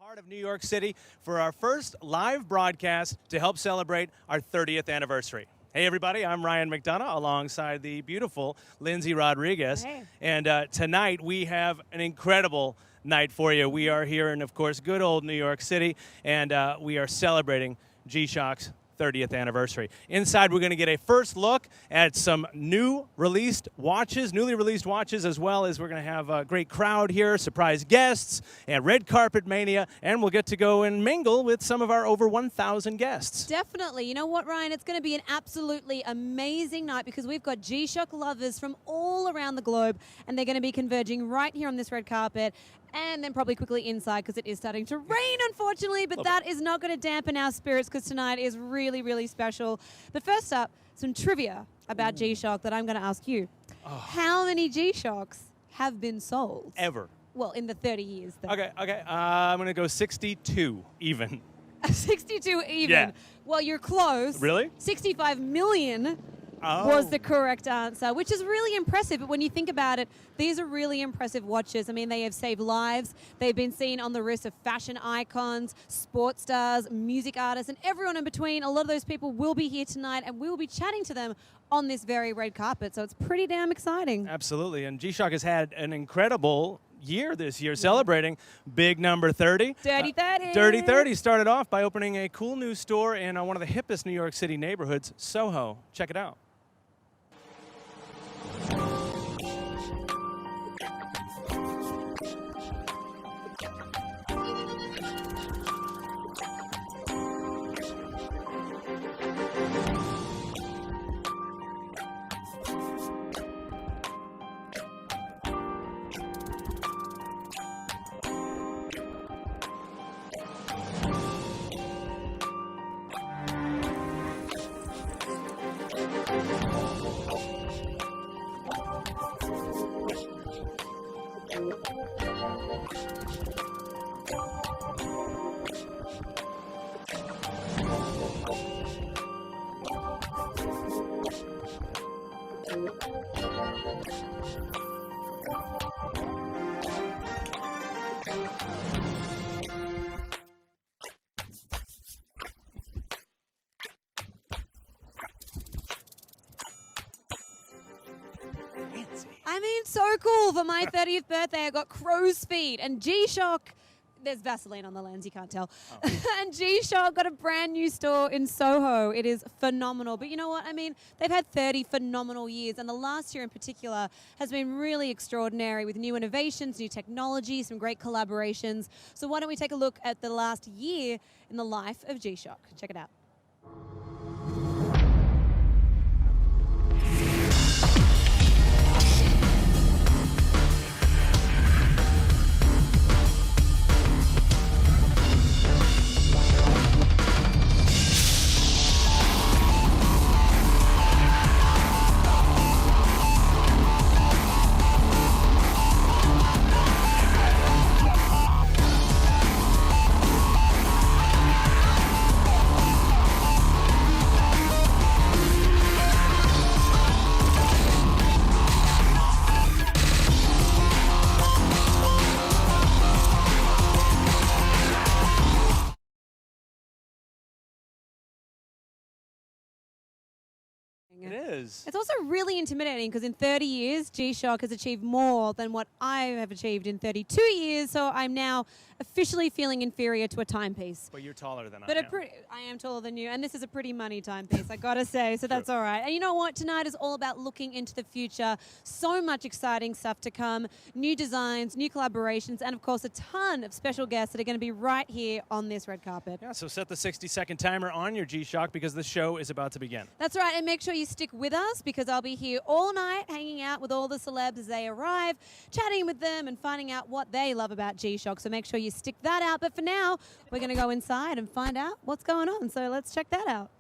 heart of New York City for our first live broadcast to help celebrate our 30th anniversary. Hey everybody, I'm Ryan McDonough alongside the beautiful Lindsay Rodriguez. Hey. And tonight we have an incredible night for you. We are here in, of course, good old New York City, and we are celebrating G-Shock's 30th anniversary. Inside, we're going to get a first look at some newly released watches, as well as we're going to have a great crowd here, surprise guests, and red carpet mania, and we'll get to go and mingle with some of our over 1,000 guests. Definitely. You know what, Ryan? It's going to be an absolutely amazing night because we've got G-Shock lovers from all around the globe, and they're going to be converging right here on this red carpet, and then probably quickly inside because it is starting to rain, unfortunately, but that is not going to dampen our spirits because tonight is really, really special. But first up, some trivia about G-Shock that I'm going to ask you. Oh. How many G-Shocks have been sold? Ever. Well, in the 30 years, though. Okay. I'm going to go 62 even. 62 even. Yeah. Well, you're close. Really? 65 million was the correct answer, which is really impressive. But when you think about it, these are really impressive watches. I mean, they have saved lives. They've been seen on the wrists of fashion icons, sports stars, music artists, and everyone in between. A lot of those people will be here tonight, and we will be chatting to them on this very red carpet. So it's pretty damn exciting. Absolutely. And G-Shock has had an incredible year this year, celebrating big number 30. Dirty 30. Dirty 30 started off by opening a cool new store in one of the hippest New York City neighborhoods, Soho. Check it out. I mean, so cool. For my 30th birthday, I got crow's feet and G-Shock. There's Vaseline on the lens, you can't tell. And G-Shock got a brand new store in Soho. It is phenomenal. But you know what? I mean, they've had 30 phenomenal years, and the last year in particular has been really extraordinary with new innovations, new technology, some great collaborations. So why don't we take a look at the last year in the life of G-Shock? Check it out. It is. It's also really intimidating because in 30 years, G-Shock has achieved more than what I have achieved in 32 years. So I'm now officially feeling inferior to a timepiece. But you're taller than But I am. I am taller than you, and this is a pretty money timepiece, I gotta say, so that's all right. And you know what? Tonight is all about looking into the future. So much exciting stuff to come. New designs, new collaborations, and of course a ton of special guests that are going to be right here on this red carpet. Yeah, so set the 60-second timer on your G-Shock because the show is about to begin. That's right, and make sure you stick with us because I'll be here all night hanging out with all the celebs as they arrive, chatting with them and finding out what they love about G-Shock. So make sure you stick that out. But for now, we're going to go inside and find out what's going on. So let's check that out.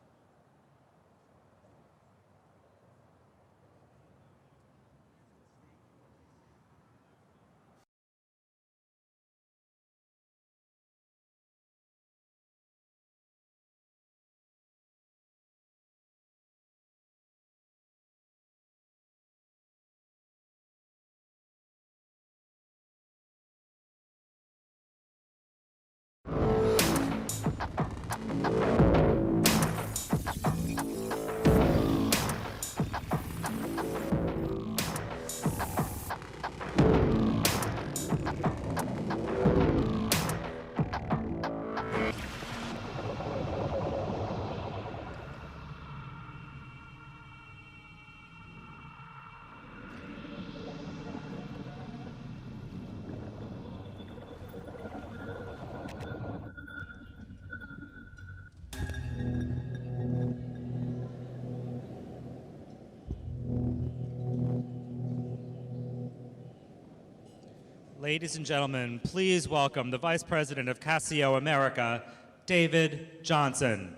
Ladies and gentlemen, please welcome the Vice President of Casio America, David Johnson.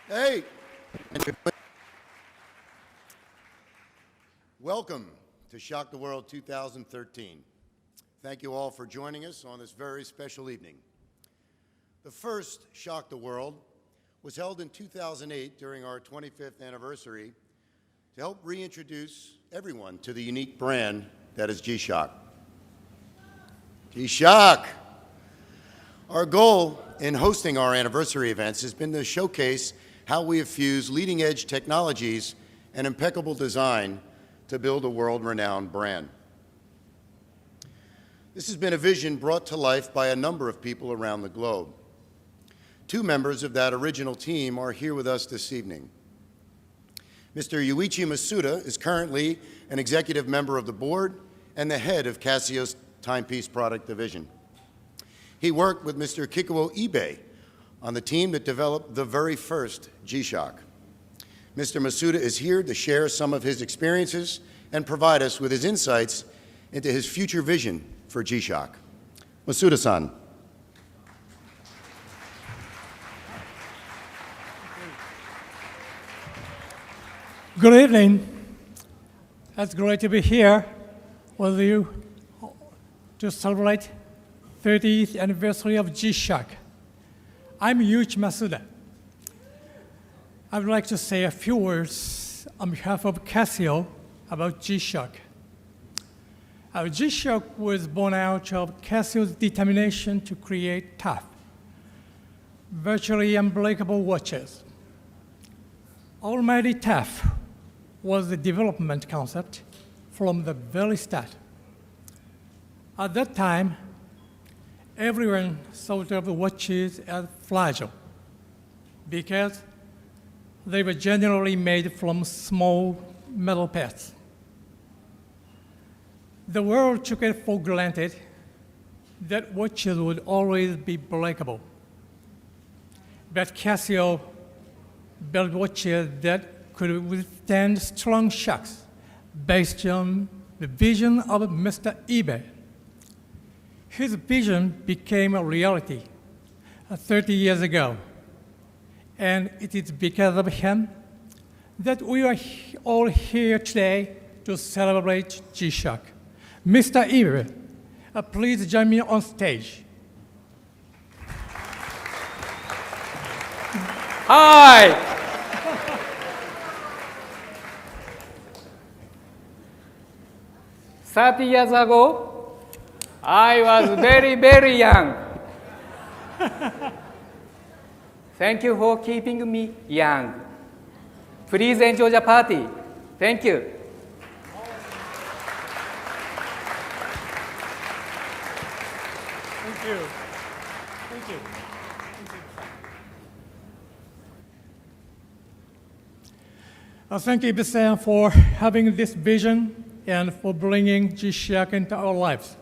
Hey! Welcome to Shock the World 2013. Thank you all for joining us on this very special evening. The first Shock the World was held in 2008 during our 25th anniversary to help reintroduce everyone to the unique brand that is G-Shock. G-Shock! Our goal in hosting our anniversary events has been to showcase how we have fused leading-edge technologies and impeccable design to build a world-renowned brand. This has been a vision brought to life by a number of people around the globe. Two members of that original team are here with us this evening. Mr. Yuichi Masuda is currently an executive member of the board and the head of Casio's timepiece product division. He worked with Mr. Kikuo Ibe on the team that developed the very first G-Shock. Mr. Masuda is here to share some of his experiences and provide us with his insights into his future vision for G-Shock. Masuda-san. Good evening. It's great to be here with you to celebrate 30th anniversary of G-Shock. I'm Yuichi Masuda. I would like to say a few words on behalf of Casio about G-Shock. Our G-Shock was born out of Casio's determination to create tough, virtually unbreakable watches. Almighty tough was the development concept from the very start. At that time, everyone thought of watches as fragile because they were generally made from small metal parts. The world took it for granted that watches would always be breakable. But Casio built watches that could withstand strong shocks based on the vision of Mr. Ibe. His vision became a reality 30 years ago, and it is because of him that we are all here today to celebrate G-Shock. Mr. Ibe, please join me on stage. Hi! 30 years ago, I was very, very young. Thank you for keeping me young. Please enjoy the party. Thank you. Thank you. Thank you. Thank you, Ibe-san, for having this vision and for bringing G-Shock into our lives.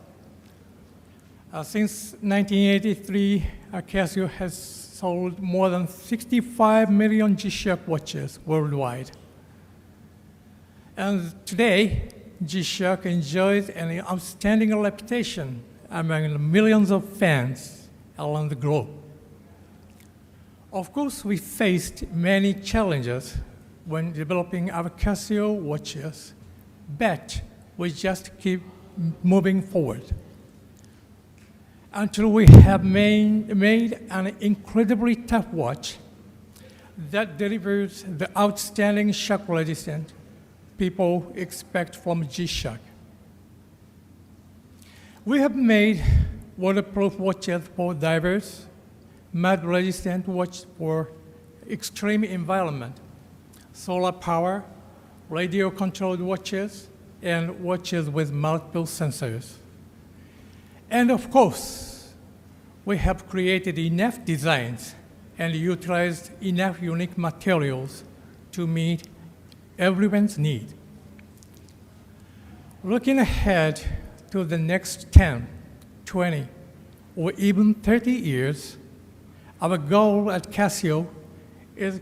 Since 1983, Casio has sold more than 65 million G-Shock watches worldwide. And today, G-Shock enjoys an outstanding reputation among millions of fans around the globe. Of course, we faced many challenges when developing our Casio watches, but we just keep moving forward until we have made an incredibly tough watch that delivers the outstanding shock resistance people expect from G-Shock. We have made waterproof watches for divers, mud-resistant watches for extreme environment, solar power, radio-controlled watches, and watches with multiple sensors. And of course, we have created enough designs and utilized enough unique materials to meet everyone's need. Looking ahead to the next 10, 20, or even 30 years, our goal at Casio is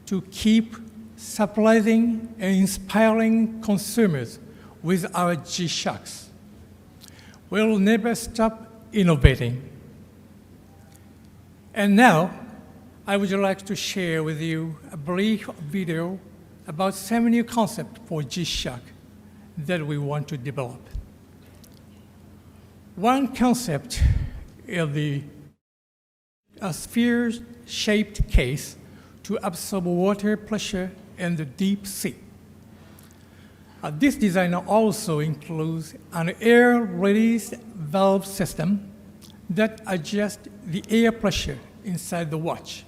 to keep surprising and inspiring consumers with our G-Shocks. will never stop innovating. And now, I would like to share with you a brief video about 7 new concepts for G-Shock that we want to develop. One concept is a sphere-shaped case to absorb water pressure in the deep sea. This design also includes an air release valve system that adjusts the air pressure inside the watch,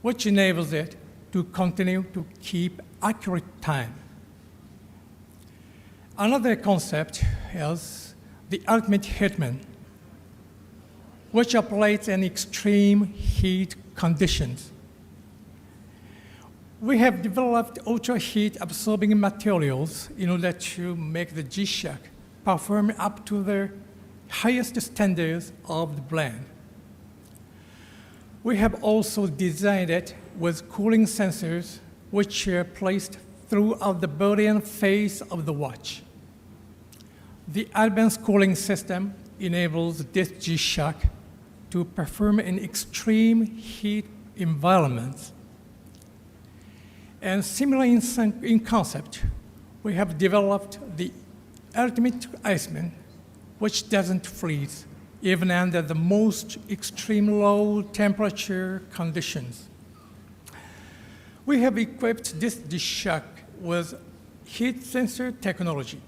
which enables it to continue to keep accurate time. Another concept is the ultimate hitman, which operates in extreme heat conditions. We have developed ultra-heat absorbing materials in order to make the G-Shock perform up to the highest standards of the brand. We have also designed it with cooling sensors which are placed throughout the body and face of the watch. The advanced cooling system enables this G-Shock to perform in extreme heat environments. And similar in concept, we have developed the ultimate iceman, which doesn't freeze, even under the most extreme low temperature conditions. We have equipped this G-Shock with heat sensor technology.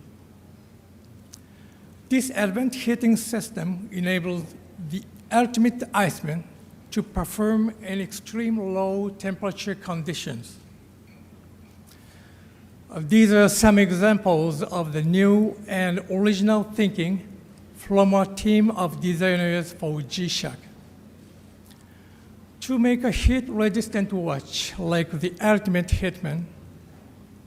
This advanced heating system enables the ultimate iceman to perform in extreme low temperature conditions. These are some examples of the new and original thinking from our team of designers for G-Shock. To make a heat-resistant watch like the Ultimate Hitman,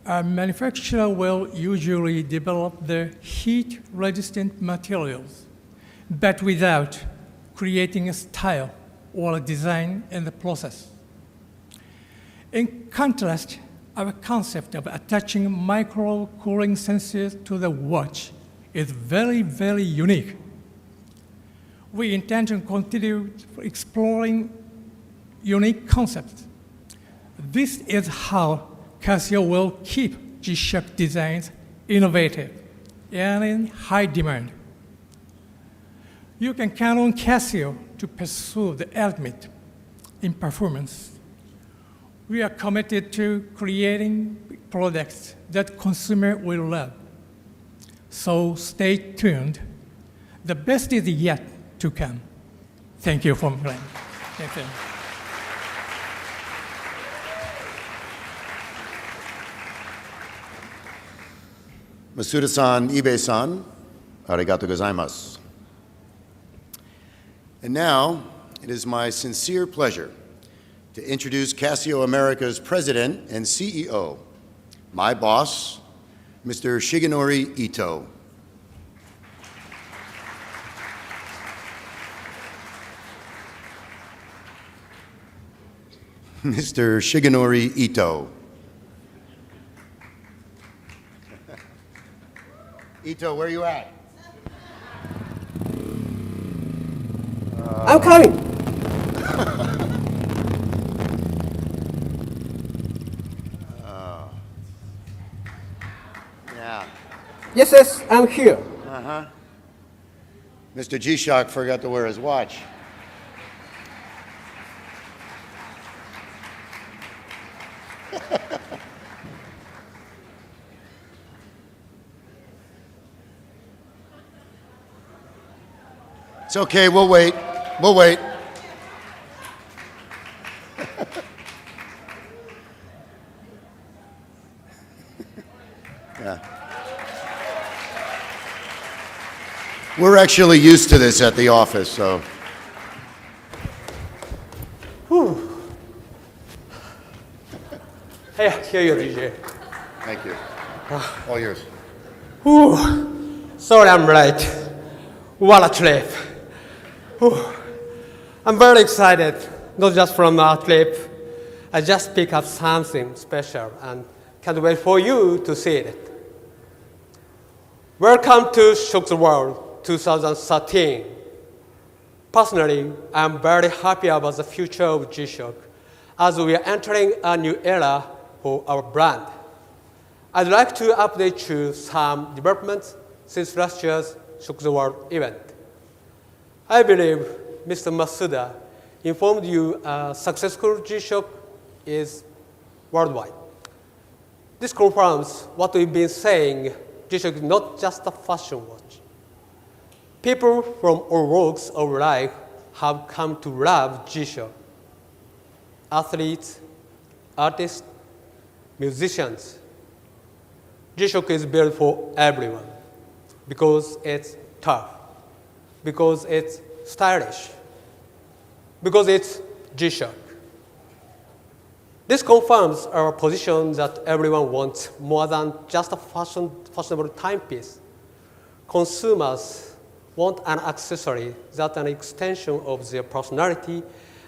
a manufacturer will usually develop the heat-resistant materials, but without creating a style or a design in the process. In contrast, our concept of attaching micro-cooling sensors to the watch is very, very unique. We intend to continue exploring unique concepts. This is how Casio will keep G-Shock designs innovative and in high demand. You can count on Casio to pursue the ultimate in performance. We are committed to creating products that consumers will love. So stay tuned. The best is yet to come. Thank you for playing. Thank you. Masuda-san, Ibe-san, arigato gozaimasu. And now, it is my sincere pleasure to introduce Casio America's President and CEO, my boss, Mr. Shigenori Ito. Mr. Shigenori Ito. Ito, where you at? I'm coming. Yeah. Yes, I'm here. Uh-huh. Mr. G-Shock forgot to wear his watch. It's okay, we'll wait. We'll wait. Yeah. We're actually used to this at the office, so. Hey, here you DJ. Thank you. All yours. Sorry, I'm late. What a trip. I'm very excited, not just from our trip. I just picked up something special and can't wait for you to see it. Welcome to Shock the World. 2013. Personally, I'm very happy about the future of G-Shock as we are entering a new era for our brand. I'd like to update you some developments since last year's Shock the World event. I believe Mr. Masuda informed you a successful G-Shock is worldwide. This confirms what we've been saying. G-Shock is not just a fashion watch. People from all walks of life have come to love G-Shock. Athletes, artists, musicians. G-Shock is built for everyone because it's tough, because it's stylish, because it's G-Shock. This confirms our position that everyone wants more than just a fashionable timepiece. Consumers want an accessory that's an extension of their personality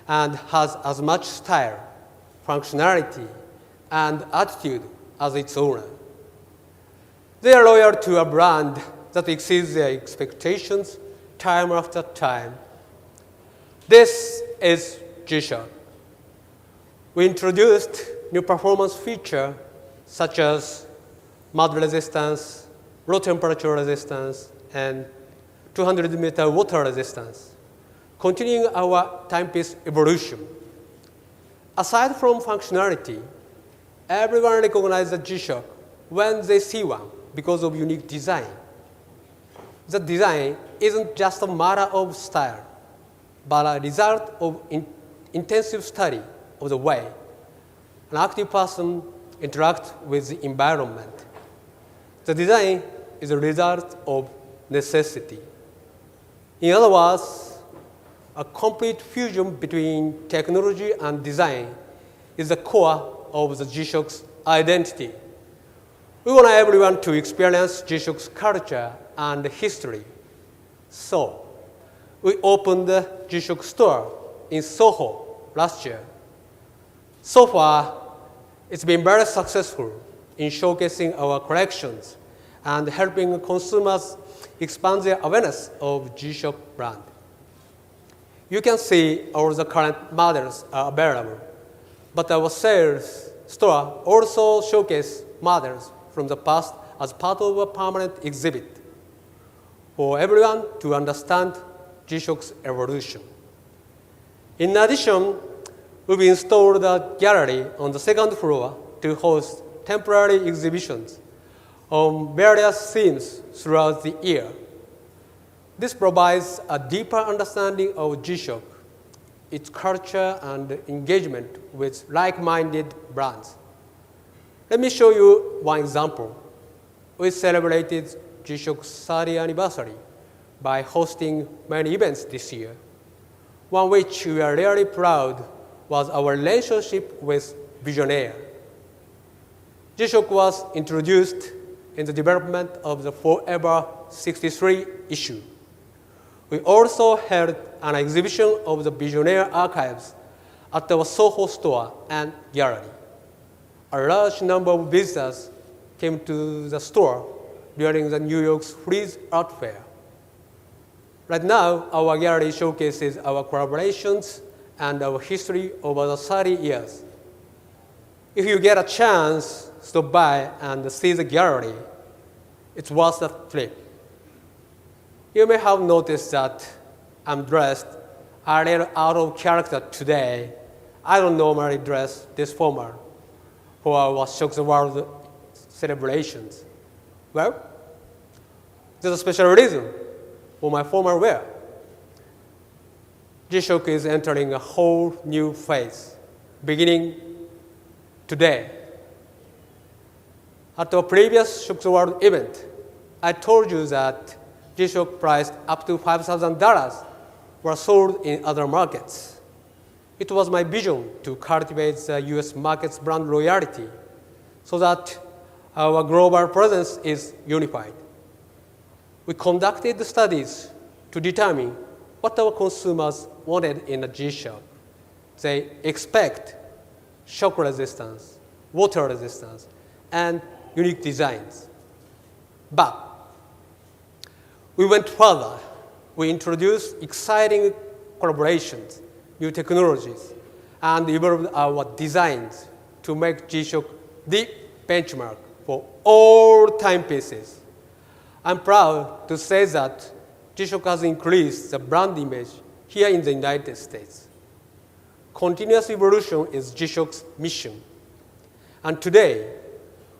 and has as much style, functionality, and attitude as its owner. They are loyal to a brand that exceeds their expectations time after time. This is G-Shock. We introduced new performance features such as mud resistance, low temperature resistance, and 200-meter water resistance, continuing our timepiece evolution. Aside from functionality, everyone recognizes the G-Shock when they see one because of unique design. The design isn't just a matter of style, but a result of intensive study of the way an active person interacts with the environment. The design is a result of necessity. In other words, a complete fusion between technology and design is the core of the G-Shock's identity. We want everyone to experience G-Shock's culture and history. So, we opened the G-Shock store in Soho last year. So far, it's been very successful in showcasing our collections and helping consumers expand their awareness of G-Shock brand. You can see all the current models are available, but our sales store also showcases models from the past as part of a permanent exhibit for everyone to understand G-Shock's evolution. In addition, we've installed a gallery on the second floor to host temporary exhibitions on various themes throughout the year. This provides a deeper understanding of G-Shock, its culture, and engagement with like-minded brands. Let me show you one example. We celebrated G-Shock's 30th anniversary by hosting many events this year. One which we are really proud was our relationship with Visionaire. G-Shock was introduced in the development of the Forever 63 issue. We also held an exhibition of the Visionaire archives at our Soho store and gallery. A large number of visitors came to the store during the New York's Frieze Art Fair. Right now, our gallery showcases our collaborations and our history over the 30 years. If you get a chance, stop by and see the gallery. It's worth the trip. You may have noticed that I'm dressed a little out of character today. I don't normally dress this formal for our Shock the World celebrations. Well, there's a special reason for my formal wear. G-Shock is entering a whole new phase, beginning today. At our previous Shock the World event, I told you that G-Shock priced up to $5,000 were sold in other markets. It was my vision to cultivate the US market's brand loyalty so that our global presence is unified. We conducted studies to determine what our consumers wanted in a G-Shock. They expect shock resistance, water resistance, and unique designs. But we went further. We introduced exciting collaborations, new technologies, and evolved our designs to make G-Shock the benchmark for all timepieces. I'm proud to say that G-Shock has increased the brand image here in the United States. Continuous evolution is G-Shock's mission. And today,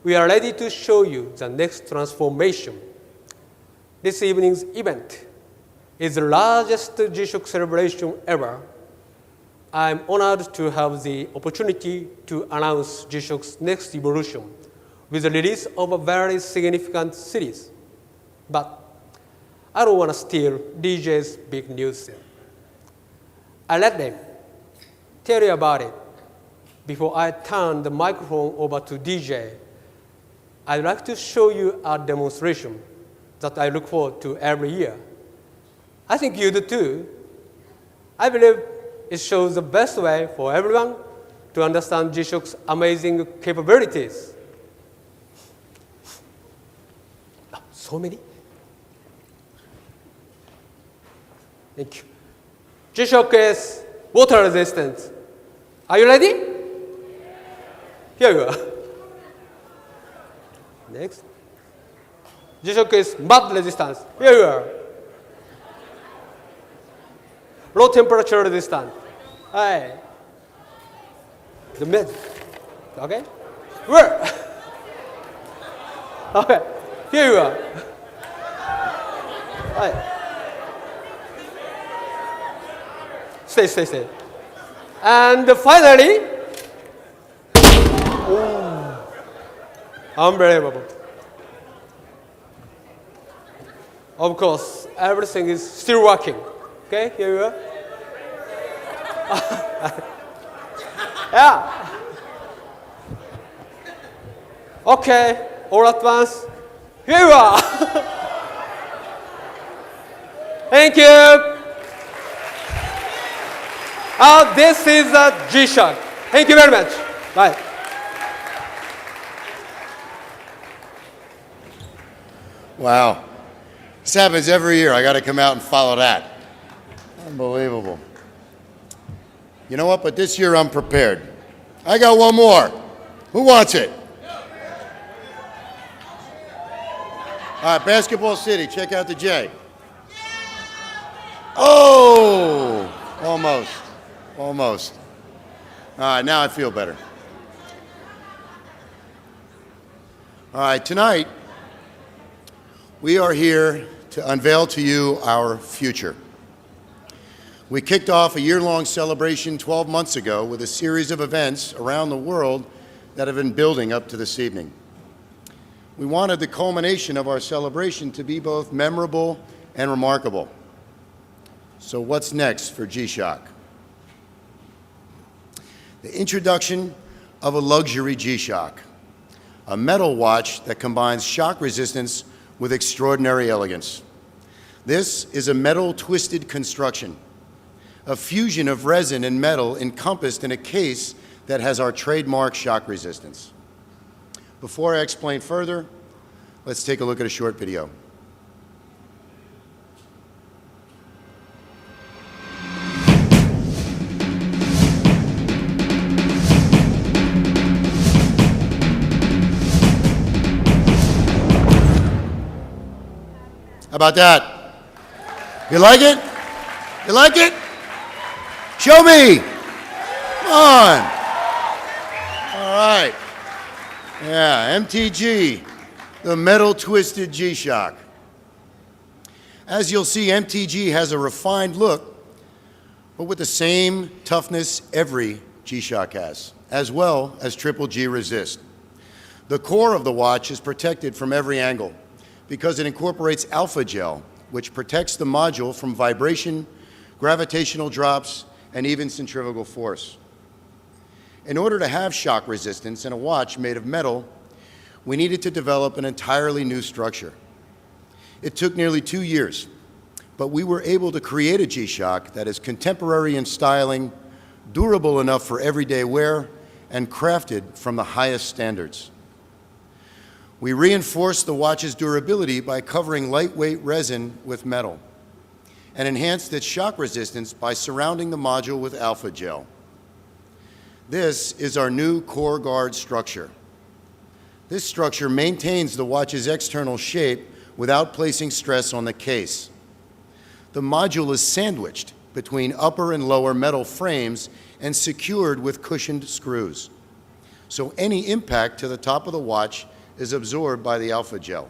we are ready to show you the next transformation. This evening's event is the largest G-Shock celebration ever. I'm honored to have the opportunity to announce G-Shock's next evolution with the release of a very significant series. But I don't want to steal DJ's big news here. I let them tell you about it before I turn the microphone over to DJ. I'd like to show you a demonstration that I look forward to every year. I think you do too. I believe it shows the best way for everyone to understand G-Shock's amazing capabilities. Oh, so many. Thank you. G-Shock is water resistant. Are you ready? Here you are. Next. G-Shock is mud resistance. Here you are. Low temperature resistant. Hey. The mid. Okay? Where? Okay. Here you are. Hey. Stay. And finally, oh, unbelievable. Of course, everything is still working. Okay, here you are. Yeah. Okay, all at once. Here you are. Thank you. This is a G-Shock. Thank you very much. Bye. Wow. This happens every year. I got to come out and follow that. Unbelievable. You know what? But this year I'm prepared. I got one more. Who wants it? All right, Basketball City. Check out the J. Oh! Almost. All right, now I feel better. All right, tonight we are here to unveil to you our future. We kicked off a year-long celebration 12 months ago with a series of events around the world that have been building up to this evening. We wanted the culmination of our celebration to be both memorable and remarkable. So what's next for G-Shock? The introduction of a luxury G-Shock, a metal watch that combines shock resistance with extraordinary elegance. This is a metal twisted construction, a fusion of resin and metal encompassed in a case that has our trademark shock resistance. Before I explain further, let's take a look at a short video. How about that? You like it? You like it? Show me. Come on. All right. Yeah, MTG, the metal twisted G-Shock. As you'll see, MTG has a refined look, but with the same toughness every G-Shock has, as well as Triple G resist. The core of the watch is protected from every angle because it incorporates alpha gel, which protects the module from vibration, gravitational drops, and even centrifugal force. In order to have shock resistance in a watch made of metal, we needed to develop an entirely new structure. It took nearly 2 years, but we were able to create a G-Shock that is contemporary in styling, durable enough for everyday wear, and crafted from the highest standards. We reinforce the watch's durability by covering lightweight resin with metal and enhanced its shock resistance by surrounding the module with alpha gel. This is our new core guard structure. This structure maintains the watch's external shape without placing stress on the case. The module is sandwiched between upper and lower metal frames and secured with cushioned screws. So any impact to the top of the watch is absorbed by the alpha gel.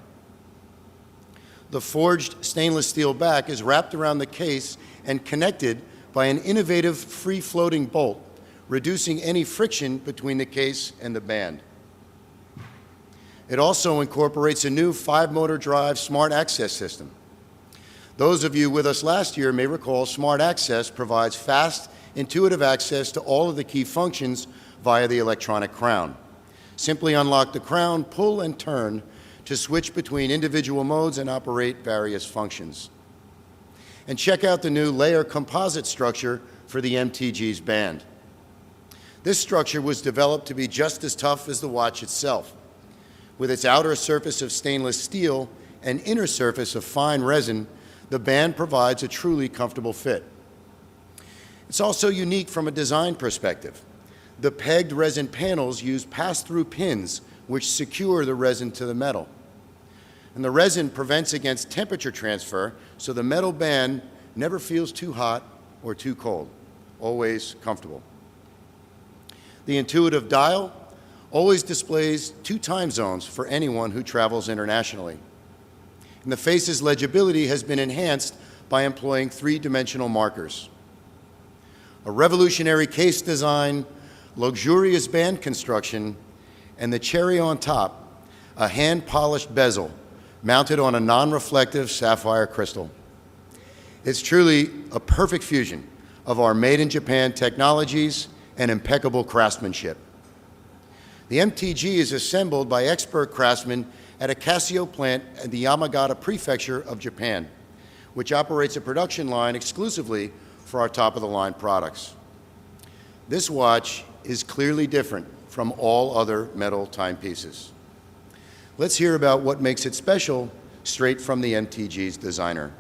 The forged stainless steel back is wrapped around the case and connected by an innovative free-floating bolt, reducing any friction between the case and the band. It also incorporates a new 5-motor drive smart access system. Those of you with us last year may recall Smart Access provides fast, intuitive access to all of the key functions via the electronic crown. Simply unlock the crown, pull and turn to switch between individual modes and operate various functions. And check out the new layer composite structure for the MTG's band. This structure was developed to be just as tough as the watch itself. With its outer surface of stainless steel and inner surface of fine resin, the band provides a truly comfortable fit. It's also unique from a design perspective. The pegged resin panels use pass-through pins which secure the resin to the metal. And the resin prevents against temperature transfer, so the metal band never feels too hot or too cold, always comfortable. The intuitive dial always displays 2 time zones for anyone who travels internationally. And the face's legibility has been enhanced by employing 3-dimensional markers. A revolutionary case design, luxurious band construction, and the cherry on top, a hand-polished bezel mounted on a non-reflective sapphire crystal. It's truly a perfect fusion of our made-in-Japan technologies and impeccable craftsmanship. The MTG is assembled by expert craftsmen at a Casio plant in the Yamagata Prefecture of Japan, which operates a production line exclusively for our top-of-the-line products. This watch is clearly different from all other metal timepieces. Let's hear about what makes it special straight from the MTG's designer.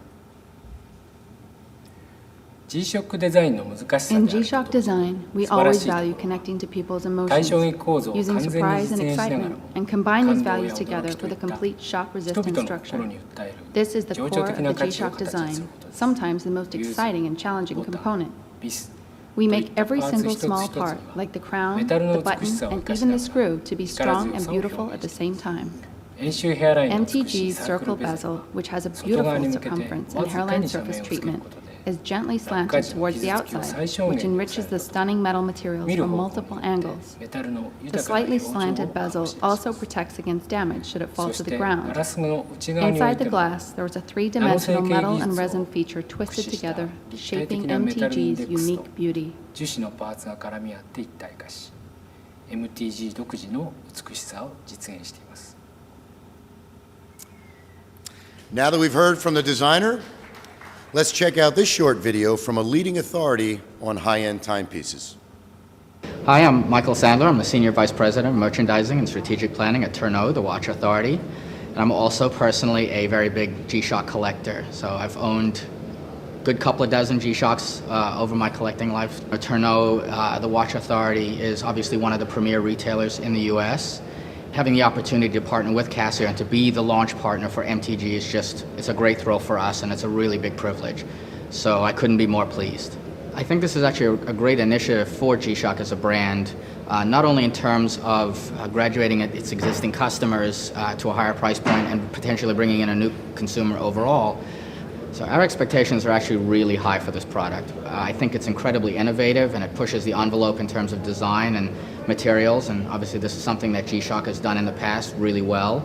G-Shock デザインの難しさ In である G-Shock こと design, we 素晴ら always しいところ value connecting to people's 対 emotions, 衝撃構造を using 完全に surprise 実 and 現しながら excitement, も and combine 感 these 動や values 驚 together きと for い the った complete shock 人 resistant 々の structure. 心に訴える This is the 情緒 core 的 of な the 価値を G-Shock 形にす design, ることです sometimes the most 融通 exciting and challenging ボタン component. ビス We とい make った every パーツ single 一つ small 一つに part, は like the メ crown, タルの the 美し button, さを生 and かし even な the がら screw to be 力 strong 強 and さを beautiful 表 at the 現してい same ます time. 円周ヘアラインの美しい MTG's サークル circle ベゼル bezel, which has a 外側 beautiful に向けて circumference わ and ずか hairline に斜 surface 面をつける treatment, ことで is gently 落下 slanted 時の towards the 傷つきを outside, 最小 which 限に抑 enriches え the ること stunning metal materials 見る from 方向 multiple によって angles. メタルの The 豊かな slightly 表情を slanted 醸 bezel し出しま also す protects against damage should it そ fall し to the てガ ground. ラスの内側におい Inside て the も glass, there was a three-dimensional metal and resin feature 駆 twisted 使した together, 立体的 shaping なメタルインデ MTG's ックスと unique beauty. 樹脂のパーツが絡み合って一体化し MTG 独自の美しさを実現しています。 Now that we've heard from the designer, let's check out this short video from a leading authority on high-end timepieces. Hi, I'm Michael Sandler. I'm the Senior Vice President of Merchandising and Strategic Planning at Tourneau, the watch authority. And I'm also personally a very big G-Shock collector. So I've owned a good couple of dozen G-Shocks over my collecting life. Tourneau, the watch authority, is obviously one of the premier retailers in the US. Having the opportunity to partner with Casio and to be the launch partner for MTG is it's a great thrill for us, and it's a really big privilege. So I couldn't be more pleased. I think this is actually a great initiative for G-Shock as a brand, not only in terms of graduating its existing customers to a higher price point and potentially bringing in a new consumer overall. So our expectations are actually really high for this product. I think it's incredibly innovative, and it pushes the envelope in terms of design and materials, and obviously this is something that G-Shock has done in the past really well.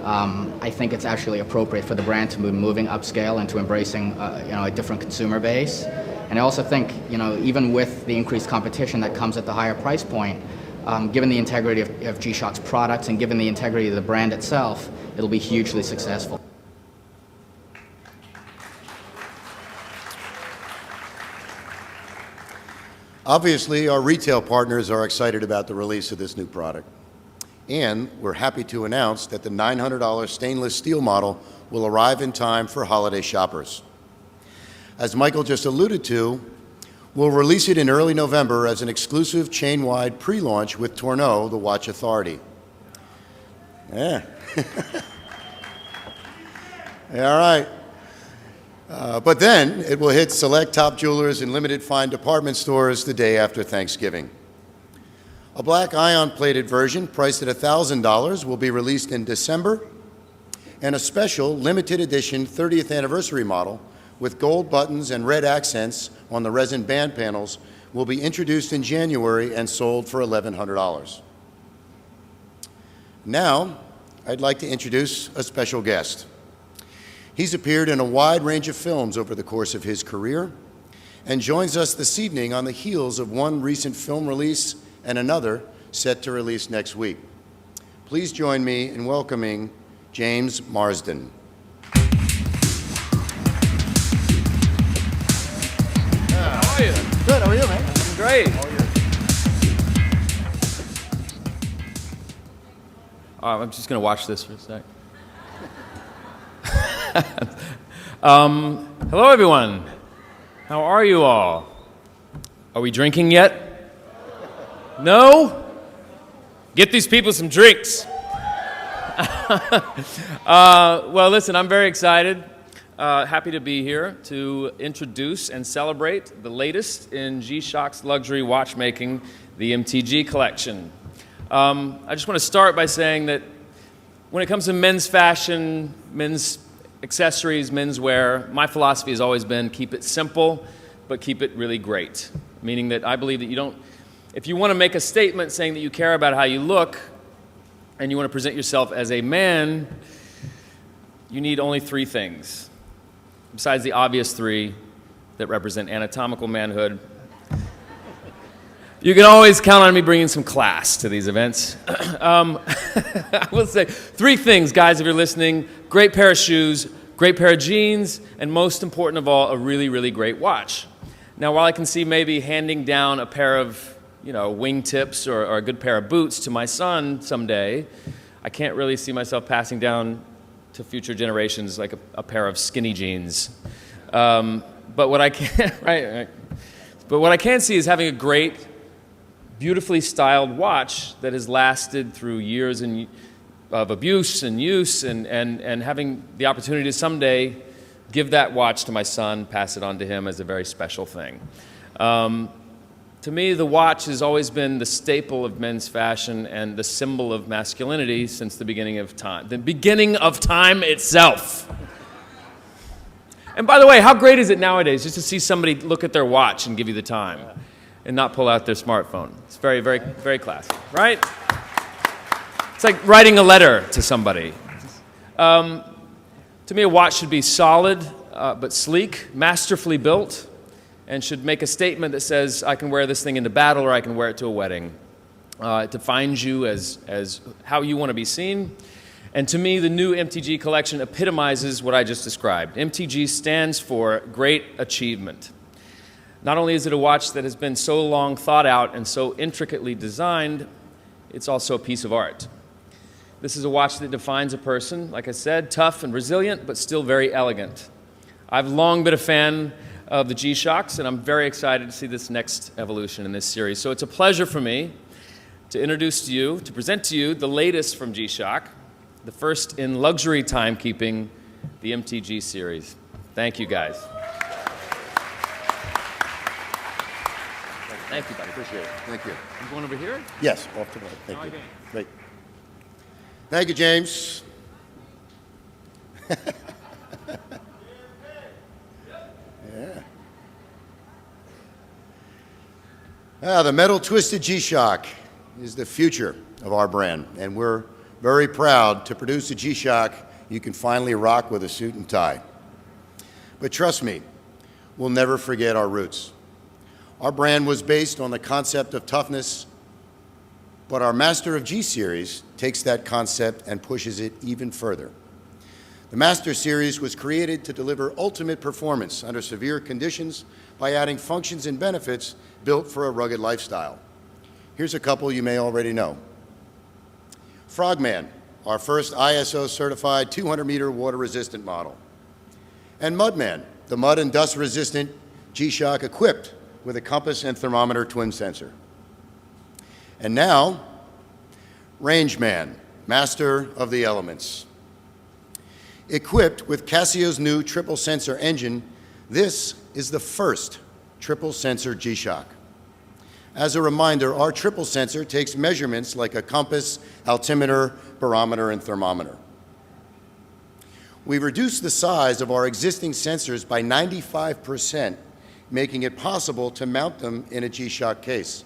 I think it's actually appropriate for the brand to be moving upscale and to embracing a different consumer base. And I also think, even with the increased competition that comes at the higher price point, given the integrity of G-Shock's products and given the integrity of the brand itself, it'll be hugely successful. Obviously, our retail partners are excited about the release of this new product. And we're happy to announce that the $900 stainless steel model will arrive in time for holiday shoppers. As Michael just alluded to, we'll release it in early November as an exclusive chain-wide pre-launch with Tourneau, the watch authority. Yeah. All right. But then it will hit select top jewelers and limited fine department stores the day after Thanksgiving. A black ion-plated version priced at $1,000 will be released in December, and a special limited edition 30th anniversary model with gold buttons and red accents on the resin band panels will be introduced in January and sold for $1,100. Now, I'd like to introduce a special guest. He's appeared in a wide range of films over the course of his career and joins us this evening on the heels of one recent film release and another set to release next week. Please join me in welcoming James Marsden. How are you? Good, how are you, man? Great. I'm just going to watch this for a sec. Hello, everyone. How are you all? Are we drinking yet? No? Get these people some drinks. Well, listen, I'm very excited. Happy to be here to introduce and celebrate the latest in G-Shock's luxury watchmaking, the MTG collection. I just want to start by saying that when it comes to men's fashion, men's accessories, menswear, my philosophy has always been keep it simple, but keep it really great. Meaning that I believe that you don't, if you want to make a statement saying that you care about how you look and you want to present yourself as a man, you need only three things. Besides the obvious three that represent anatomical manhood. You can always count on me bringing some class to these events. I will say three things, guys, if you're listening. Great pair of shoes, great pair of jeans, and most important of all, a really, really great watch. Now, while I can see maybe handing down a pair of, wingtips or a good pair of boots to my son someday, I can't really see myself passing down to future generations like a pair of skinny jeans. But what I can, right? But what I can see is having a great, beautifully styled watch that has lasted through years of abuse and use, and having the opportunity to someday give that watch to my son, pass it on to him as a very special thing. To me, the watch has always been the staple of men's fashion and the symbol of masculinity since the beginning of time. The beginning of time itself. And by the way, how great is it nowadays just to see somebody look at their watch and give you the time and not pull out their smartphone? It's very, very, very classy, right? It's like writing a letter to somebody. To me, a watch should be solid but sleek, masterfully built, and should make a statement that says, I can wear this thing into battle or I can wear it to a wedding. It defines you as how you want to be seen. And to me, the new MTG collection epitomizes what I just described. MTG stands for great achievement. Not only is it a watch that has been so long thought out and so intricately designed, it's also a piece of art. This is a watch that defines a person, like I said, tough and resilient, but still very elegant. I've long been a fan of the G-Shocks, and I'm very excited to see this next evolution in this series. So it's a pleasure for me to introduce to you, to present to you the latest from G-Shock, the first in luxury timekeeping, the MTG series. Thank you, guys. Thank you, buddy. Appreciate it. Thank you. You going over here? Yes, off to the right. Thank you. Okay. Great. Thank you, James. Yeah. The metal-twisted G-Shock is the future of our brand, and we're very proud to produce a G-Shock you can finally rock with a suit and tie. But trust me, we'll never forget our roots. Our brand was based on the concept of toughness, but our Master of G series takes that concept and pushes it even further. The Master series was created to deliver ultimate performance under severe conditions by adding functions and benefits built for a rugged lifestyle. Here's a couple you may already know. Frogman, our first ISO-certified 200-meter water-resistant model. And Mudman, the mud and dust-resistant G-Shock equipped with a compass and thermometer twin sensor. And now, Rangeman, master of the elements. Equipped with Casio's new triple sensor engine, this is the first triple sensor G-Shock. As a reminder, our triple sensor takes measurements like a compass, altimeter, barometer, and thermometer. We reduced the size of our existing sensors by 95%, making it possible to mount them in a G-Shock case.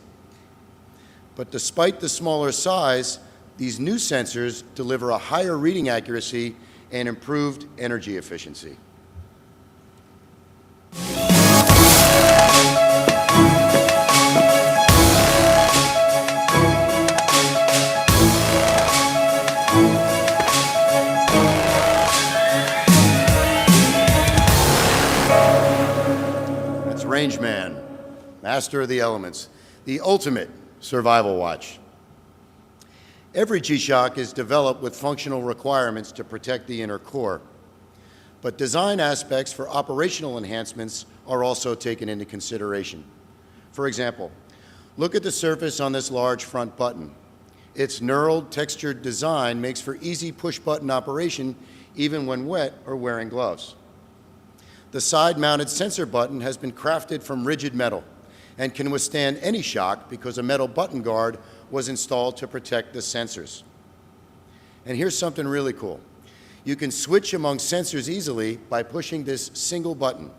But despite the smaller size, these new sensors deliver a higher reading accuracy and improved energy efficiency. That's Rangeman, master of the elements, the ultimate survival watch. Every G-Shock is developed with functional requirements to protect the inner core, but design aspects for operational enhancements are also taken into consideration. For example, look at the surface on this large front button. Its knurled, textured design makes for easy push-button operation even when wet or wearing gloves. The side-mounted sensor button has been crafted from rigid metal and can withstand any shock because a metal button guard was installed to protect the sensors. And here's something really cool. You can switch among sensors easily by pushing this single button.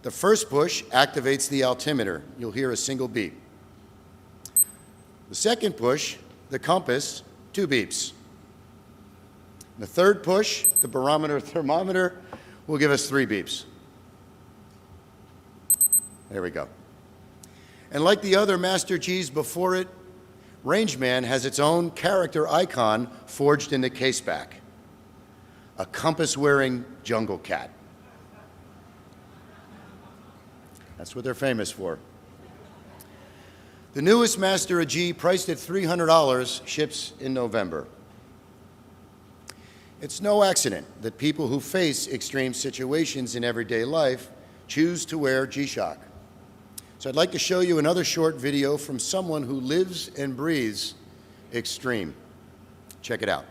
The first push activates the altimeter. You'll hear a single beep. The second push, the compass, 2 beeps. The third push, the barometer thermometer, will give us 3 beeps. There we go. And like the other Master Gs before it, Rangeman has its own character icon forged in the caseback, a compass-wearing jungle cat. That's what they're famous for. The newest Master G, priced at $300, ships in November. It's no accident that people who face extreme situations in everyday life choose to wear G-Shock. So I'd like to show you another short video from someone who lives and breathes extreme. Check it out.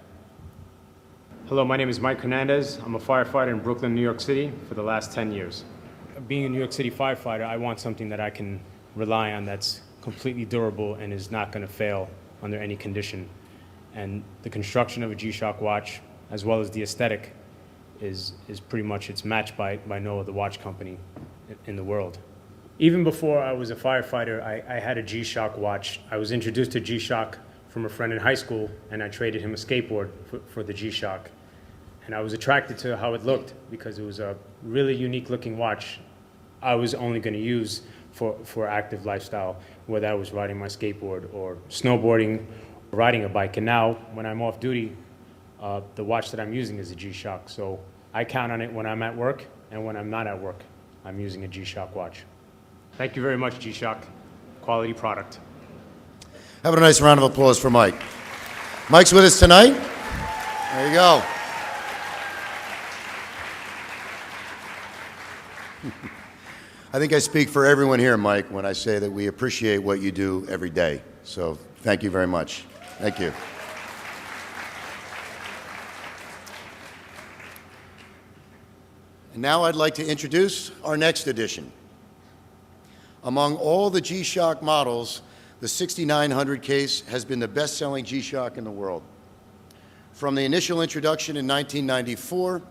Hello, my name is Mike Hernandez. I'm a firefighter in Brooklyn, New York City for the last 10 years. Being a New York City firefighter, I want something that I can rely on that's completely durable and is not going to fail under any condition. And the construction of a G-Shock watch, as well as the aesthetic, is pretty much it's matched by no other watch company in the world. Even before I was a firefighter, I had a G-Shock watch. I was introduced to G-Shock from a friend in high school, and I traded him a skateboard for the G-Shock. And I was attracted to how it looked because it was a really unique looking watch I was only going to use for active lifestyle, whether I was riding my skateboard or snowboarding, or riding a bike. And now, when I'm off duty, the watch that I'm using is a G-Shock. So I count on it when I'm at work, and when I'm not at work, I'm using a G-Shock watch. Thank you very much, G-Shock. Quality product. Have a nice round of applause for Mike. Mike's with us tonight. There you go. I think I speak for everyone here, Mike, when I say that we appreciate what you do every day. So thank you very much. Thank you. And now I'd like to introduce our next edition. Among all the G-Shock models, the 6900 case has been the best-selling G-Shock in the world. From the initial introduction in 1994,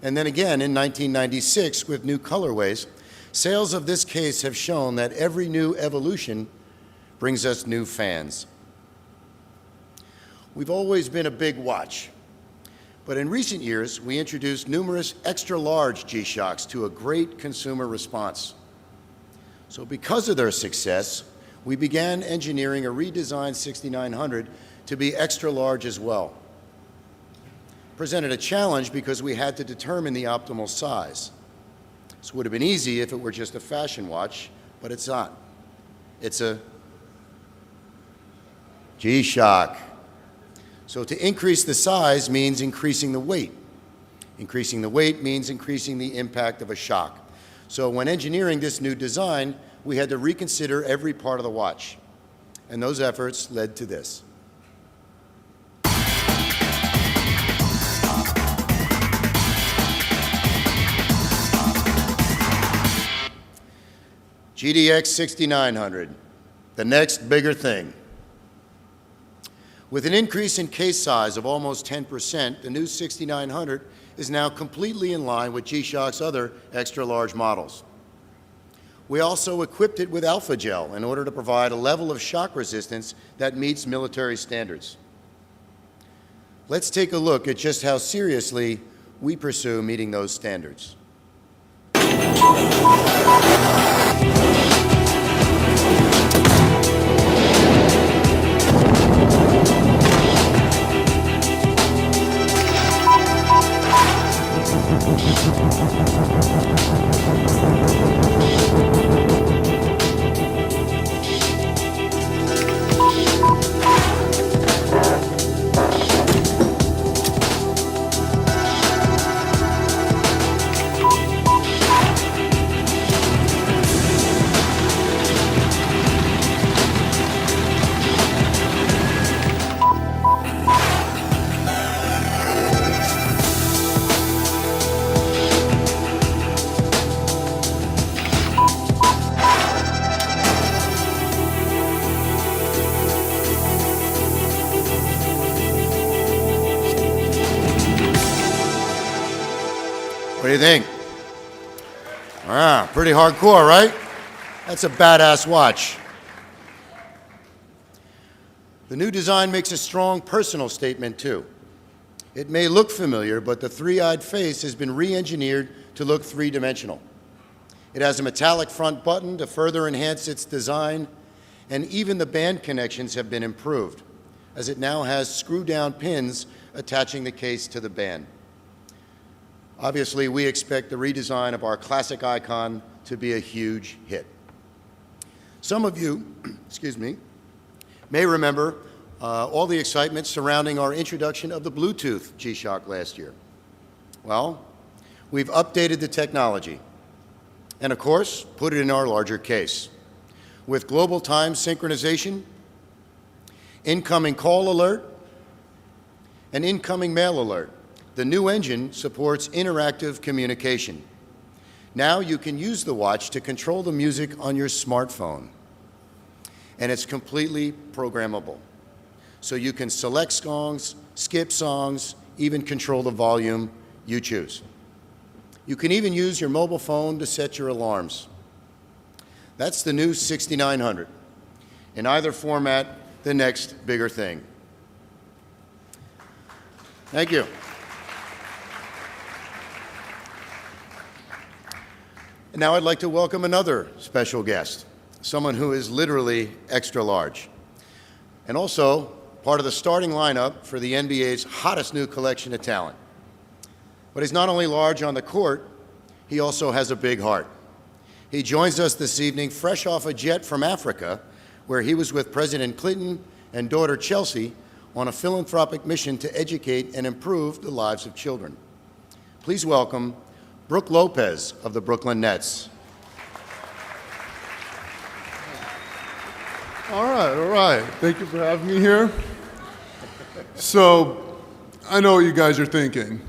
and then again in 1996 with new colorways, sales of this case have shown that every new evolution brings us new fans. We've always been a big watch, but in recent years, we introduced numerous extra-large G-Shocks to a great consumer response. So because of their success, we began engineering a redesigned 6900 to be extra large as well. Presented a challenge because we had to determine the optimal size. This would have been easy if it were just a fashion watch, but it's not. It's a G-Shock. So to increase the size means increasing the weight. Increasing the weight means increasing the impact of a shock. So when engineering this new design, we had to reconsider every part of the watch. And those efforts led to this. GDX 6900, the next bigger thing. With an increase in case size of almost 10%, the new 6900 is now completely in line with G-Shock's other extra-large models. We also equipped it with alpha gel in order to provide a level of shock resistance that meets military standards. Let's take a look at just how seriously we pursue meeting those standards. What do you think? Pretty hardcore, right? That's a badass watch. The new design makes a strong personal statement, too. It may look familiar, but the three-eyed face has been re-engineered to look three-dimensional. It has a metallic front button to further enhance its design, and even the band connections have been improved, as it now has screw-down pins attaching the case to the band. Obviously, we expect the redesign of our classic icon to be a huge hit. Some of you, excuse me, may remember all the excitement surrounding our introduction of the Bluetooth G-Shock last year. Well, we've updated the technology and, of course, put it in our larger case. With global time synchronization, incoming call alert, and incoming mail alert, the new engine supports interactive communication. Now you can use the watch to control the music on your smartphone. And it's completely programmable. So you can select songs, skip songs, even control the volume you choose. You can even use your mobile phone to set your alarms. That's the new 6900. In either format, the next bigger thing. Thank you. And now I'd like to welcome another special guest, someone who is literally extra large, and also part of the starting lineup for the NBA's hottest new collection of talent. But he's not only large on the court, he also has a big heart. He joins us this evening fresh off a jet from Africa, where he was with President Clinton and daughter Chelsea on a philanthropic mission to educate and improve the lives of children. Please welcome Brook Lopez of the Brooklyn Nets. All right. Thank you for having me here. So, I know what you guys are thinking.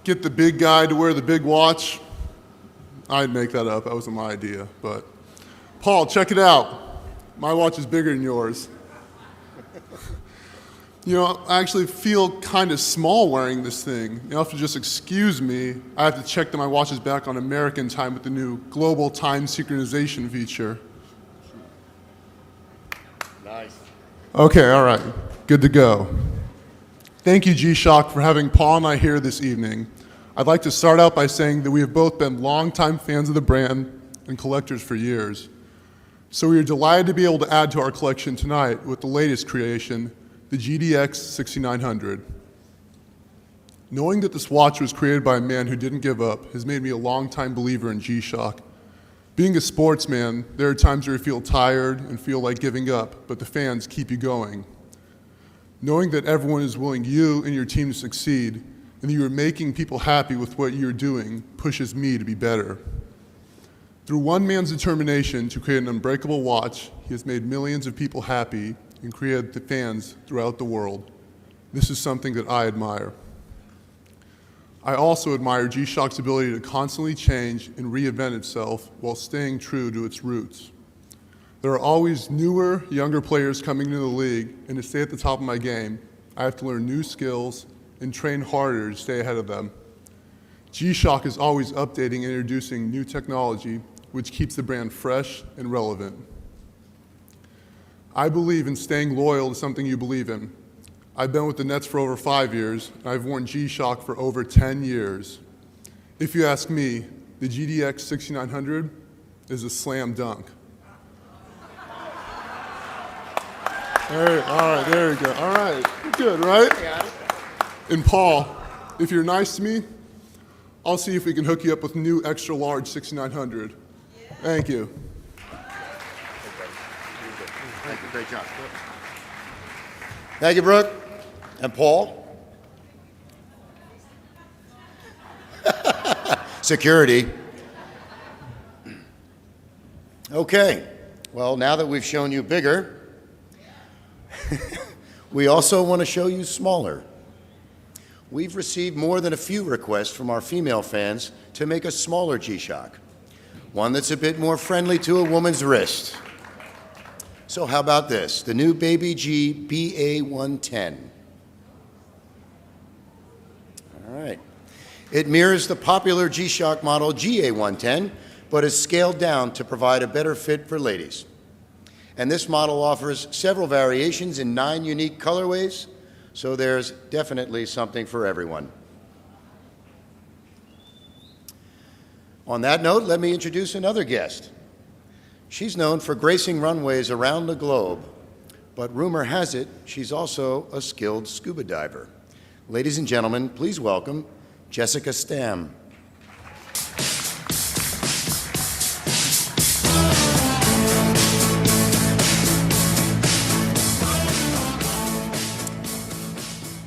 Get the big guy to wear the big watch. I'd make that up. That wasn't my idea. But, Paul, check it out. My watch is bigger than yours. You know, I actually feel kind of small wearing this thing. You'll have to just excuse me. I have to check that my watch is back on American time with the new global time synchronization feature. Nice. Okay, all right. Good to go. Thank you, G-Shock, for having Paul and I here this evening. I'd like to start out by saying that we have both been longtime fans of the brand and collectors for years. So we are delighted to be able to add to our collection tonight with the latest creation, the GDX 6900. Knowing that this watch was created by a man who didn't give up has made me a longtime believer in G-Shock. Being a sportsman, there are times where you feel tired and feel like giving up, but the fans keep you going. Knowing that everyone is willing you and your team to succeed, and that you are making people happy with what you're doing, pushes me to be better. Through one man's determination to create an unbreakable watch, he has made millions of people happy and created fans throughout the world. This is something that I admire. I also admire G-Shock's ability to constantly change and reinvent itself while staying true to its roots. There are always newer, younger players coming into the league, and to stay at the top of my game, I have to learn new skills and train harder to stay ahead of them. G-Shock is always updating and introducing new technology, which keeps the brand fresh and relevant. I believe in staying loyal to something you believe in. I've been with the Nets for over 5 years, and I've worn G-Shock for over 10 years. If you ask me, the GDX 6900 is a slam dunk. All right, there we go. All right, good, right? And Paul, if you're nice to me, I'll see if we can hook you up with new extra large 6900. Thank you. Thank you, great job. Thank you, Brooke. And Paul? Security. Okay, well, now that we've shown you bigger, we also want to show you smaller. We've received more than a few requests from our female fans to make a smaller G-Shock, one that's a bit more friendly to a woman's wrist. So how about this, the new Baby G BA110. All right. It mirrors the popular G-Shock model GA110, but is scaled down to provide a better fit for ladies. And this model offers several variations in 9 unique colorways, so there's definitely something for everyone. On that note, let me introduce another guest. She's known for gracing runways around the globe, but rumor has it she's also a skilled scuba diver. Ladies and gentlemen, please welcome Jessica Stamm.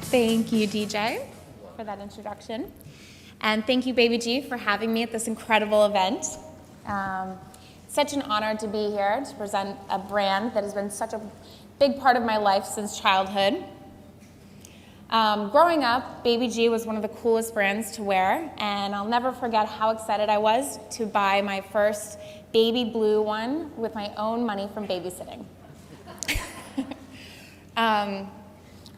Thank you, DJ, for that introduction. And thank you, Baby G, for having me at this incredible event. Such an honor to be here to present a brand that has been such a big part of my life since childhood. Growing up, Baby G was one of the coolest brands to wear, and I'll never forget how excited I was to buy my first baby blue one with my own money from babysitting.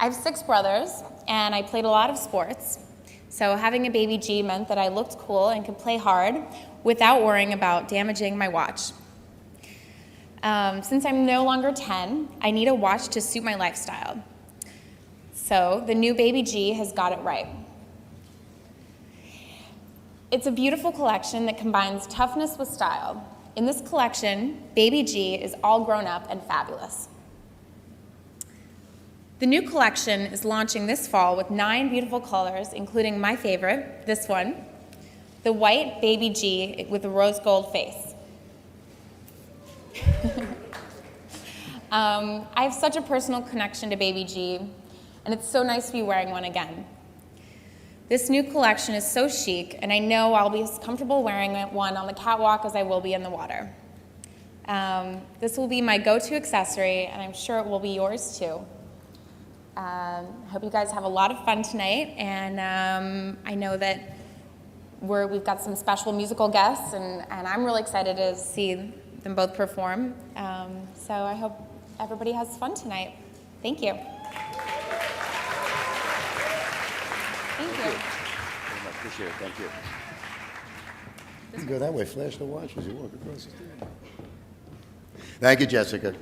I have 6 brothers, and I played a lot of sports. So having a Baby G meant that I looked cool and could play hard without worrying about damaging my watch. Since I'm no longer 10, I need a watch to suit my lifestyle. So the new Baby G has got it right. It's a beautiful collection that combines toughness with style. In this collection, Baby G is all grown up and fabulous. The new collection is launching this fall with 9 beautiful colors, including my favorite, this one, the white Baby G with a rose gold face. I have such a personal connection to Baby G, and it's so nice to be wearing one again. This new collection is so chic, and I know I'll be as comfortable wearing one on the catwalk as I will be in the water. This will be my go-to accessory, and I'm sure it will be yours too. Hope you guys have a lot of fun tonight, and I know that we've got some special musical guests, and I'm really excited to see them both perform. So I hope everybody has fun tonight. Thank you. Thank you. Very much appreciate it. Thank you. You can go that way, flash the watch as you walk across the stage. Thank you, Jessica.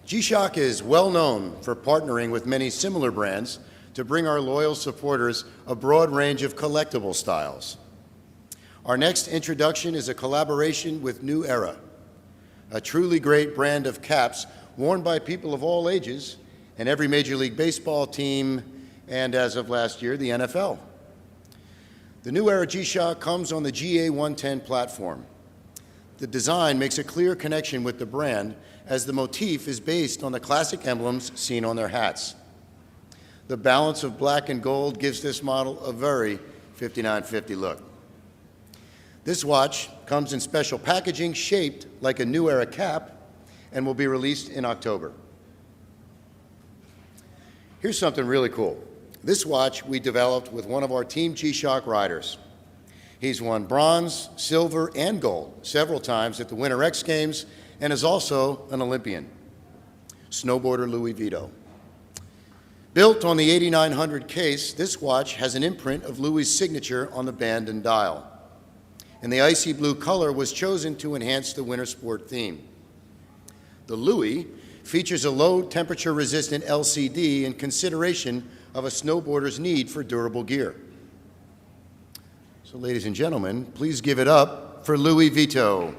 G-Shock is well known for partnering with many similar brands to bring our loyal supporters a broad range of collectible styles. Our next introduction is a collaboration with New Era, a truly great brand of caps worn by people of all ages and every Major League Baseball team, and as of last year, the NFL. The New Era G-Shock comes on the GA110 platform. The design makes a clear connection with the brand, as the motif is based on the classic emblems seen on their hats. The balance of black and gold gives this model a very 5950 look. This watch comes in special packaging shaped like a New Era cap and will be released in October. Here's something really cool. This watch we developed with one of our Team G-Shock riders. He's won bronze, silver, and gold several times at the Winter X Games and is also an Olympian, snowboarder Louis Vito. Built on the 8900 case, this watch has an imprint of Louis' signature on the band and dial. And the icy blue color was chosen to enhance the winter sport theme. The Louis features a low temperature resistant LCD in consideration of a snowboarder's need for durable gear. So ladies and gentlemen, please give it up for Louis Vito.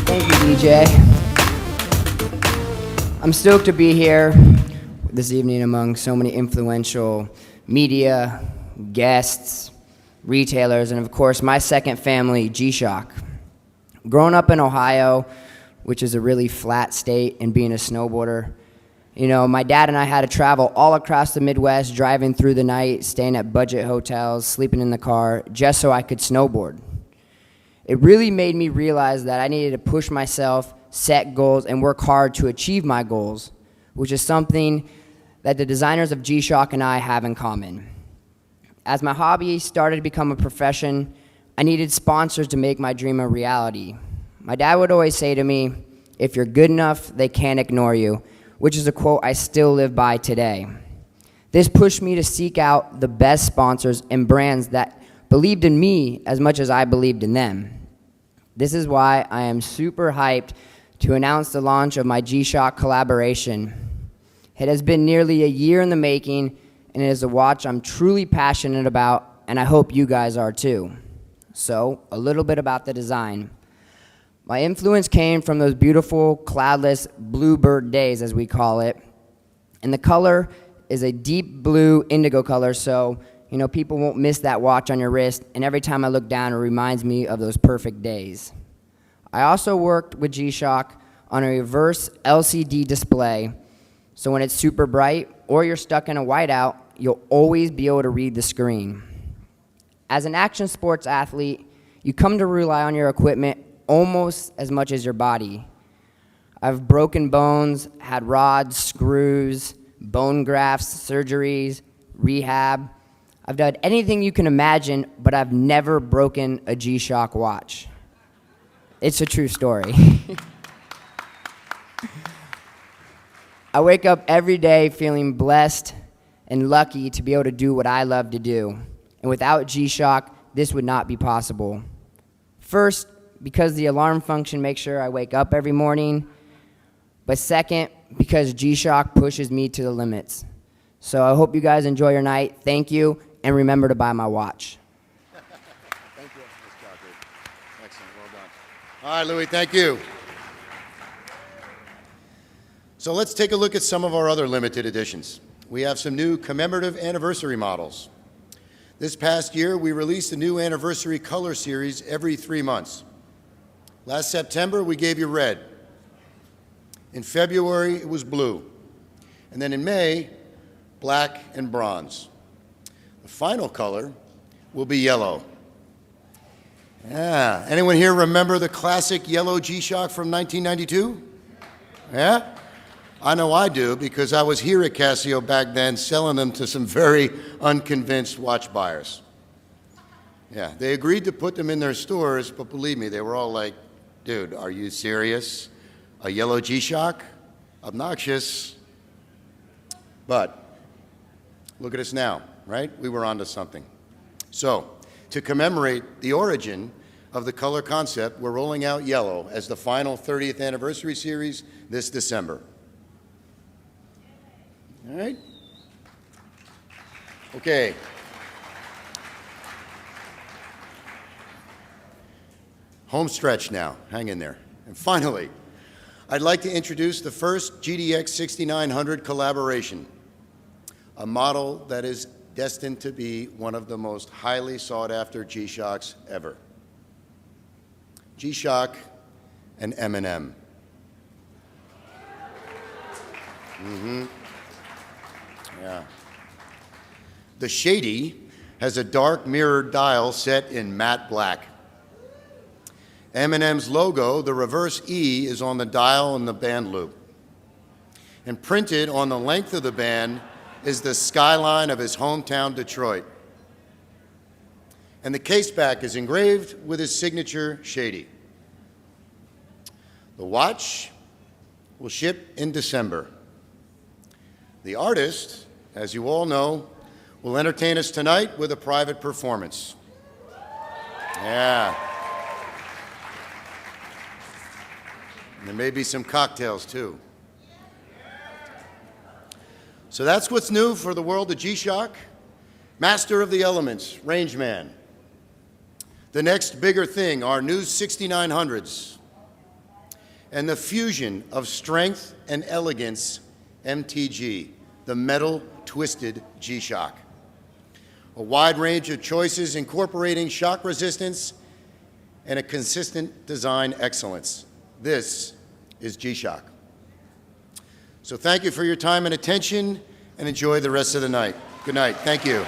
Thank you, DJ. I'm stoked to be here this evening among so many influential media, guests, retailers, and of course my second family, G-Shock. Growing up in Ohio, which is a really flat state, and being a snowboarder, you know, my dad and I had to travel all across the Midwest, driving through the night, staying at budget hotels, sleeping in the car, just so I could snowboard. It really made me realize that I needed to push myself, set goals, and work hard to achieve my goals, which is something that the designers of G-Shock and I have in common. As my hobby started to become a profession, I needed sponsors to make my dream a reality. My dad would always say to me, "If you're good enough, they can't ignore you," which is a quote I still live by today. This pushed me to seek out the best sponsors and brands that believed in me as much as I believed in them. This is why I am super hyped to announce the launch of my G-Shock collaboration. It has been nearly a year in the making, and it is a watch I'm truly passionate about, and I hope you guys are too. So, a little bit about the design. My influence came from those beautiful, cloudless bluebird days, as we call it, and the color is a deep blue indigo color, so you know, people won't miss that watch on your wrist, and every time I look down, it reminds me of those perfect days. I also worked with G-Shock on a reverse LCD display, so when it's super bright or you're stuck in a whiteout, you'll always be able to read the screen. As an action sports athlete, you come to rely on your equipment almost as much as your body. I've broken bones, had rods, screws, bone grafts, surgeries, rehab. I've done anything you can imagine, but I've never broken a G-Shock watch. It's a true story. I wake up every day feeling blessed and lucky to be able to do what I love to do. And without G-Shock, this would not be possible. First, because the alarm function makes sure I wake up every morning. But second, because G-Shock pushes me to the limits. So I hope you guys enjoy your night. Thank you, and remember to buy my watch. Thank you. Nice job, dude. Excellent. Well done. All right, Louis, thank you. So let's take a look at some of our other limited editions. We have some new commemorative anniversary models. This past year, we released a new anniversary color series every 3 months. Last September, we gave you red. In February, it was blue. And then in May, black and bronze. The final color will be yellow. Yeah. Anyone here remember the classic yellow G-Shock from 1992? Yeah? I know I do, because I was here at Casio back then selling them to some very unconvinced watch buyers. Yeah, they agreed to put them in their stores, but believe me, they were all like, dude, are you serious? A yellow G-Shock? Obnoxious. But look at us now, right? We were onto something. So, to commemorate the origin of the color concept, we're rolling out yellow as the final 30th anniversary series this December. All right? Okay. Home stretch now. Hang in there. And finally, I'd like to introduce the first GDX 6900 collaboration, a model that is destined to be one of the most highly sought-after G-Shocks ever. G-Shock and M&M. Yeah. The Shady has a dark mirrored dial set in matte black. M&M's logo, the reverse E, is on the dial and the band loop. And printed on the length of the band is the skyline of his hometown, Detroit. And the caseback is engraved with his signature Shady. The watch will ship in December. The artist, as you all know, will entertain us tonight with a private performance. Yeah. And there may be some cocktails, too. So that's what's new for the world of G-Shock. Master of the elements, rangeman. The next bigger thing, our new 6900s. And the fusion of strength and elegance, MTG, the metal twisted G-Shock. A wide range of choices incorporating shock resistance and a consistent design excellence. This is G-Shock. So thank you for your time and attention, and enjoy the rest of the night. Good night. Thank you.